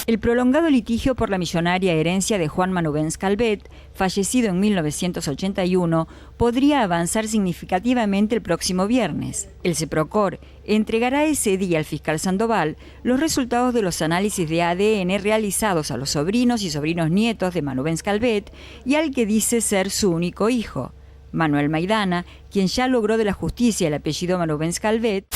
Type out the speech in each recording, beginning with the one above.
El prolongado litigio por la millonaria herencia de Juan Manubens Calvet, fallecido en 1981, podría avanzar significativamente el próximo viernes. El CEPROCOR entregará ese día al fiscal Sandoval los resultados de los análisis de ADN realizados a los sobrinos y sobrinos nietos de Manubens Calvet y al que dice ser su único hijo, Manuel Maidana, quien ya logró de la justicia el apellido Manubens Calvet.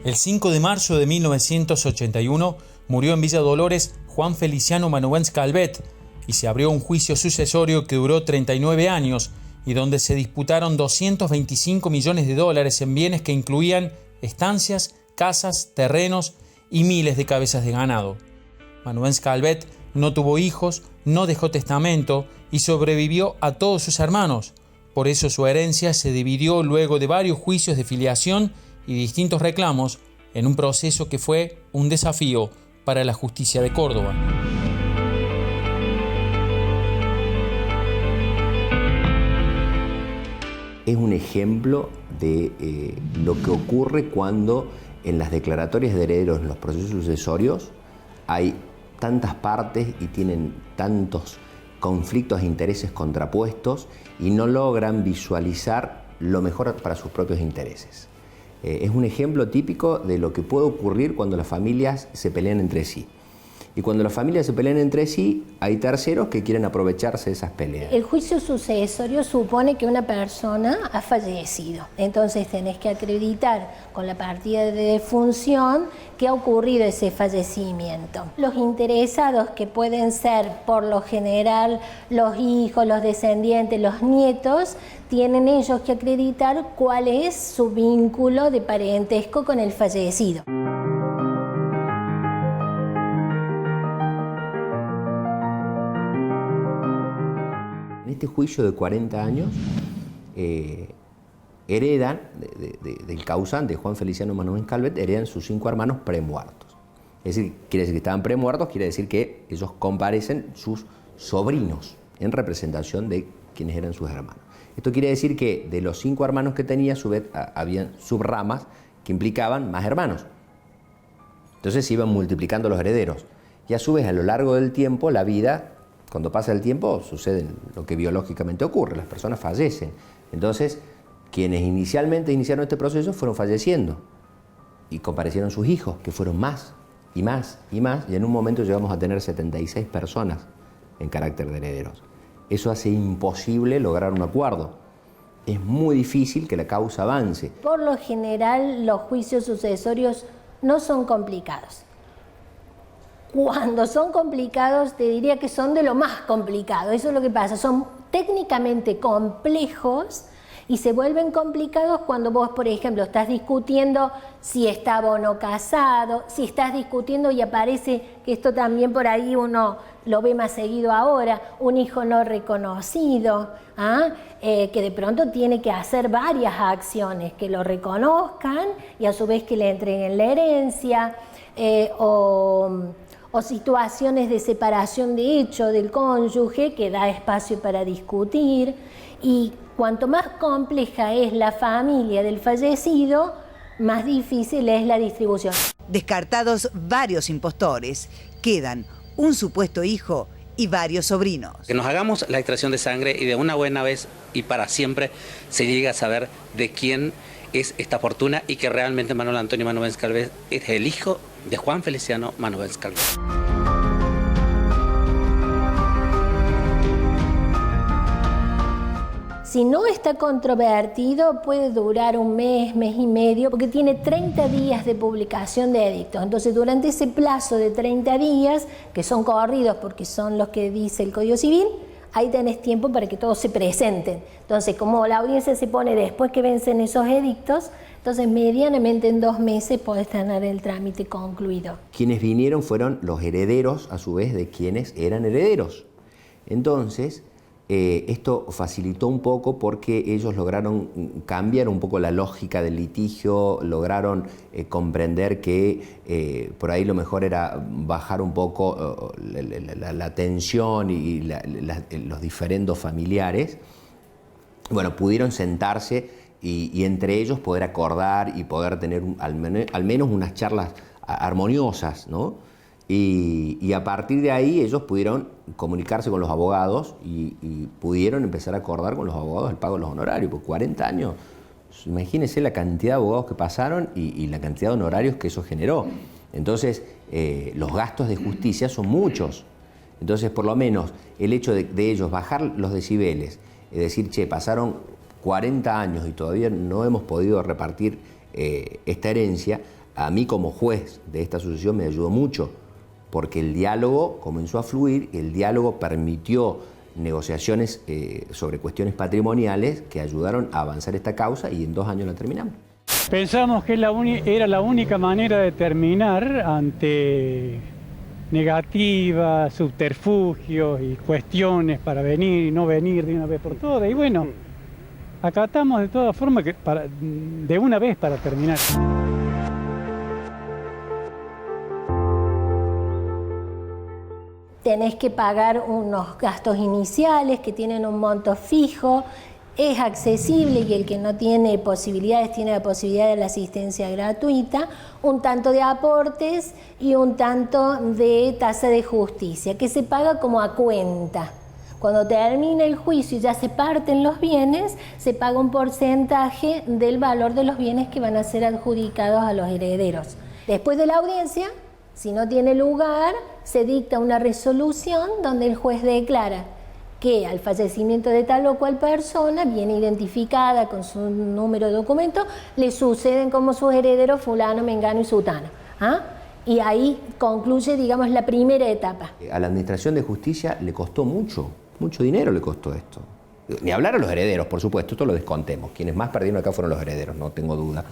El 5 de marzo de 1981 murió en Villa Dolores Juan Feliciano Manubens Calvet y se abrió un juicio sucesorio que duró 39 años y donde se disputaron 225 millones de dólares en bienes que incluían estancias, casas, terrenos y miles de cabezas de ganado. Manubens Calvet no tuvo hijos, no dejó testamento y sobrevivió a todos sus hermanos. Por eso su herencia se dividió luego de varios juicios de filiación y distintos reclamos en un proceso que fue un desafío para la justicia de Córdoba. Es un ejemplo de lo que ocurre cuando en las declaratorias de herederos, en los procesos sucesorios, hay tantas partes y tienen tantos conflictos e intereses contrapuestos y no logran visualizar lo mejor para sus propios intereses. Es un ejemplo típico de lo que puede ocurrir cuando las familias se pelean entre sí. Y cuando las familias se pelean entre sí, hay terceros que quieren aprovecharse de esas peleas. El juicio sucesorio supone que una persona ha fallecido. Entonces tenés que acreditar con la partida de defunción que ha ocurrido ese fallecimiento. Los interesados, que pueden ser por lo general los hijos, los descendientes, los nietos, tienen ellos que acreditar cuál es su vínculo de parentesco con el fallecido. En este juicio de 40 años, heredan del causante, Juan Feliciano Manubens Calvet, heredan sus 5 hermanos premuertos. Es decir, quiere decir que estaban premuertos, quiere decir que ellos comparecen sus sobrinos en representación de quienes eran sus hermanos. Esto quiere decir que de los 5 hermanos que tenía, a su vez, habían subramas que implicaban más hermanos. Entonces se iban multiplicando los herederos. Y a su vez, a lo largo del tiempo, la vida, cuando pasa el tiempo, sucede lo que biológicamente ocurre, las personas fallecen. Entonces, quienes inicialmente iniciaron este proceso fueron falleciendo y comparecieron sus hijos, que fueron más y más y más, y en un momento llegamos a tener 76 personas en carácter de herederos. Eso hace imposible lograr un acuerdo. Es muy difícil que la causa avance. Por lo general, los juicios sucesorios no son complicados. Cuando son complicados, te diría que son de lo más complicado. Eso es lo que pasa. Son técnicamente complejos y se vuelven complicados cuando vos, por ejemplo, estás discutiendo si estaba o no casado, si estás discutiendo y aparece, que esto también por ahí uno lo ve más seguido ahora, un hijo no reconocido, que de pronto tiene que hacer varias acciones, que lo reconozcan y a su vez que le entreguen la herencia, o situaciones de separación de hecho del cónyuge que da espacio para discutir. Y cuanto más compleja es la familia del fallecido, más difícil es la distribución. Descartados varios impostores, quedan un supuesto hijo y varios sobrinos. Que nos hagamos la extracción de sangre y de una buena vez y para siempre se llegue a saber de quién es esta fortuna y que realmente Manuel Antonio Manubens Calvet es el hijo de Juan Feliciano Manubens Calvet. Si no está controvertido, puede durar un mes, mes y medio, porque tiene 30 días de publicación de edictos. Entonces, durante ese plazo de 30 días, que son corridos porque son los que dice el Código Civil, ahí tenés tiempo para que todos se presenten. Entonces, como la audiencia se pone después que vencen esos edictos, entonces medianamente en 2 meses podés tener el trámite concluido. Quienes vinieron fueron los herederos, a su vez, de quienes eran herederos. Entonces, esto facilitó un poco porque ellos lograron cambiar un poco la lógica del litigio, lograron comprender que por ahí lo mejor era bajar un poco la tensión y los diferendos familiares. Bueno, pudieron sentarse y entre ellos poder acordar y poder tener al menos unas charlas armoniosas, ¿no? Y a partir de ahí ellos pudieron comunicarse con los abogados y pudieron empezar a acordar con los abogados el pago de los honorarios, por 40 años. Imagínense la cantidad de abogados que pasaron y la cantidad de honorarios que eso generó. Entonces, los gastos de justicia son muchos. Entonces, por lo menos, el hecho de ellos bajar los decibeles, es decir, che, pasaron 40 años y todavía no hemos podido repartir esta herencia, a mí como juez de esta sucesión me ayudó mucho, porque el diálogo comenzó a fluir, el diálogo permitió negociaciones sobre cuestiones patrimoniales que ayudaron a avanzar esta causa y en 2 años la terminamos. Pensamos que era la única manera de terminar ante negativas, subterfugios y cuestiones para venir y no venir de una vez por todas. Y bueno, acatamos de todas formas de una vez para terminar. Tenés que pagar unos gastos iniciales que tienen un monto fijo, es accesible y el que no tiene posibilidades tiene la posibilidad de la asistencia gratuita, un tanto de aportes y un tanto de tasa de justicia, que se paga como a cuenta. Cuando termina el juicio y ya se parten los bienes, se paga un porcentaje del valor de los bienes que van a ser adjudicados a los herederos. Después de la audiencia, si no tiene lugar, se dicta una resolución donde el juez declara que al fallecimiento de tal o cual persona, bien identificada con su número de documento, le suceden como sus herederos fulano, mengano y sutano. Y ahí concluye, digamos, la primera etapa. A la Administración de Justicia le costó mucho dinero le costó esto. Ni hablar a los herederos, por supuesto, esto lo descontemos. Quienes más perdieron acá fueron los herederos, no tengo duda.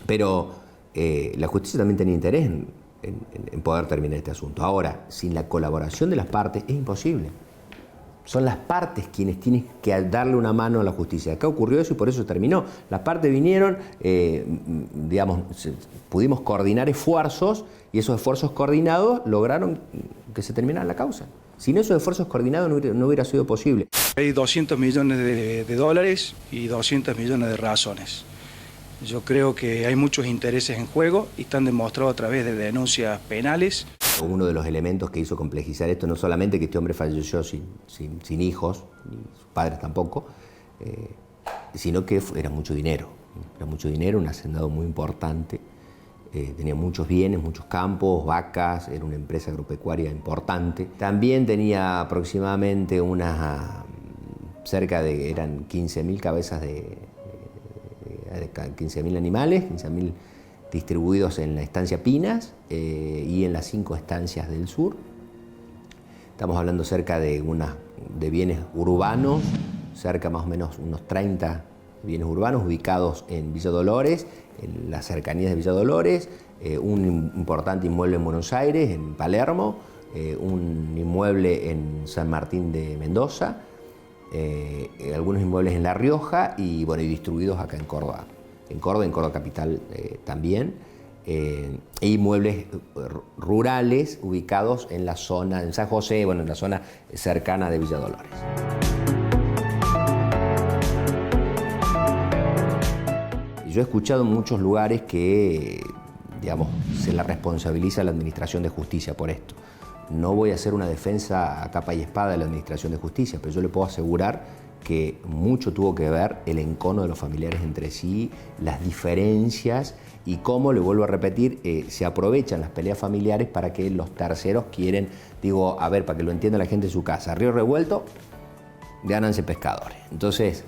Pero la justicia también tenía interés en poder terminar este asunto. Ahora, sin la colaboración de las partes es imposible. Son las partes quienes tienen que darle una mano a la justicia. Acá ocurrió eso y por eso terminó. Las partes vinieron, pudimos coordinar esfuerzos y esos esfuerzos coordinados lograron que se terminara la causa. Sin esos esfuerzos coordinados no hubiera sido posible. Hay 200 millones de dólares y 200 millones de razones. Yo creo que hay muchos intereses en juego y están demostrados a través de denuncias penales. Uno de los elementos que hizo complejizar esto, no solamente que este hombre falleció sin hijos, ni sus padres tampoco, sino que era mucho dinero. Era mucho dinero, un hacendado muy importante. Tenía muchos bienes, muchos campos, vacas, era una empresa agropecuaria importante. También tenía aproximadamente eran 15.000 cabezas de 15.000 animales, 15.000 distribuidos en la estancia Pinas y en las 5 estancias del sur. Estamos hablando cerca de bienes urbanos, cerca más o menos unos 30 bienes urbanos ubicados en Villa Dolores, en las cercanías de Villa Dolores, un importante inmueble en Buenos Aires, en Palermo, un inmueble en San Martín de Mendoza, algunos inmuebles en La Rioja y distribuidos acá en Córdoba. En Córdoba capital también, e inmuebles rurales ubicados en la zona, en San José, en la zona cercana de Villa Dolores. Yo he escuchado en muchos lugares que, se la responsabiliza a la Administración de Justicia por esto. No voy a hacer una defensa a capa y espada de la Administración de Justicia, pero yo le puedo asegurar que mucho tuvo que ver el encono de los familiares entre sí, las diferencias y cómo, le vuelvo a repetir, se aprovechan las peleas familiares para que los terceros quieren, para que lo entienda la gente de su casa, río revuelto, gánanse pescadores. Entonces,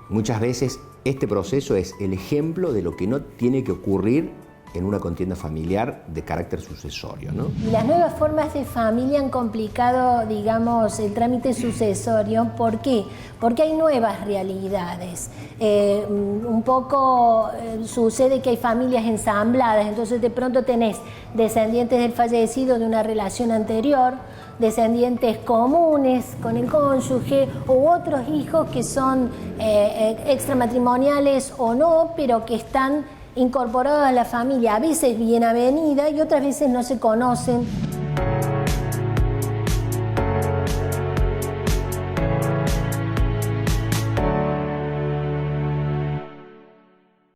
muchas veces este proceso es el ejemplo de lo que no tiene que ocurrir en una contienda familiar de carácter sucesorio, ¿no? Y las nuevas formas de familia han complicado, el trámite sucesorio. ¿Por qué? Porque hay nuevas realidades. Sucede que hay familias ensambladas, entonces de pronto tenés descendientes del fallecido de una relación anterior, descendientes comunes con el cónyuge u otros hijos que son extramatrimoniales o no, pero que están incorporados a la familia, a veces bien avenida y otras veces no se conocen